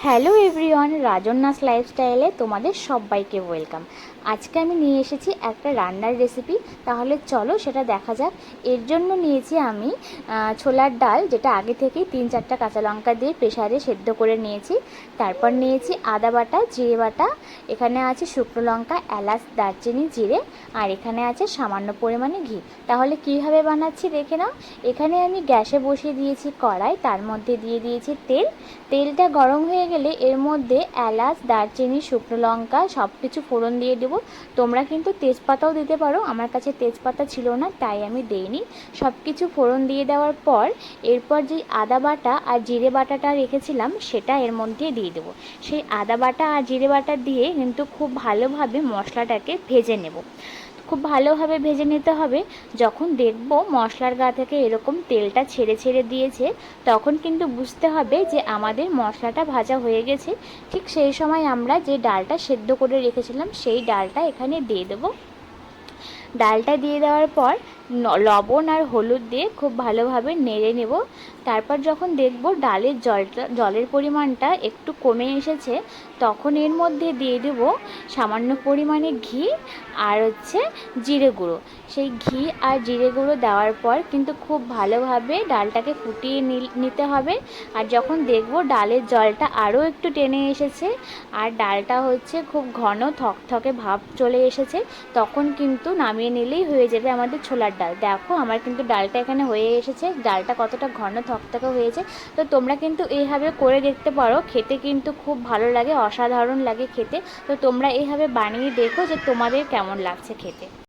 Hello everyone, রাজন্যাস লাইফস্টাইলে তোমাদের সবাইকে ওয়েলকাম। আজকে আমি নিয়ে এসেছি একটা রান্নার রেসিপি। তাহলে চলো সেটা দেখা যাক। এর জন্য নিয়েছি আমি ছোলার ডাল, যেটা আগে থেকেই 3-4টা কাঁচা লঙ্কা দিয়ে প্রেসারে সেদ্ধ করে নিয়েছি। তারপর নিয়েছি আদা বাটা, জিরে বাটা, এখানে আছে শুকনো লঙ্কা, এলাচ, দারচিনি, জিরে, আর এখানে আছে সামান্য পরিমাণে ঘি। তাহলে কীভাবে বানাচ্ছি দেখে নাও। এখানে আমি গ্যাসে বসিয়ে দিয়েছি কড়াই, তার মধ্যে দিয়ে দিয়েছি তেলটা গরম হয়ে গেলে এর মধ্যে এলাচ, দারচিনি, শুকনো লঙ্কা সব কিছু ফোড়ন দিয়ে দেবো। তোমরা কিন্তু তেজপাতাও দিতে পারো, আমার কাছে তেজপাতা ছিল না তাই আমি দেইনি। সব কিছু ফোড়ন দিয়ে দেওয়ার পর এরপর যে আদা বাটা আর জিরে বাটাটা রেখেছিলাম সেটা এর মধ্যে দিয়ে দেবো। সেই আদা বাটা আর জিরে বাটা দিয়ে কিন্তু খুব ভালোভাবে মশলাটাকে ভেজে নেব। খুব ভালোভাবে ভেজে নিতে হবে। যখন দেখব মশলার গা থেকে এরকম তেলটা ছেড়ে ছেড়ে দিয়েছে, তখন কিন্তু বুঝতে হবে যে আমাদের মশলাটা ভাজা হয়ে গেছে। ঠিক সেই সময় আমরা যে ডালটা সেদ্ধ করে রেখেছিলাম সেই ডালটা এখানে দিয়ে দেবো। ডালটা দিয়ে দেওয়ার পর লবণ আর হলুদ দিয়ে খুব ভালোভাবে নেড়ে নেব। তারপর যখন দেখব ডালের জলের পরিমাণটা একটু কমে এসেছে, তখন এর মধ্যে দিয়ে দেব সামান্য পরিমাণে ঘি আর জিরে গুঁড়ো। সেই ঘি আর জিরে গুঁড়ো দেওয়ার পর কিন্তু খুব ভালোভাবে ডালটাকে ফুটিয়ে নিতে হবে। আর যখন দেখব ডালের জলটা আরও একটু টেনে এসেছে আর ডালটা খুব ঘন থকথকে ভাব চলে এসেছে, তখন কিন্তু নামিয়ে নিলেই হয়ে যাবে আমাদের ছোলার ডাল। দেখো আমার কিন্তু ডালটা এখানে হয়ে এসেছে, ডালটা কতটা ঘন থকথকে হয়েছে। তো তোমরা কিন্তু এইভাবে করে দেখতে পারো, খেতে কিন্তু খুব ভালো লাগে, অসাধারণ লাগে খেতে। তো তোমরা এইভাবে বানিয়ে দেখো যে তোমাদের কেমন লাগছে খেতে।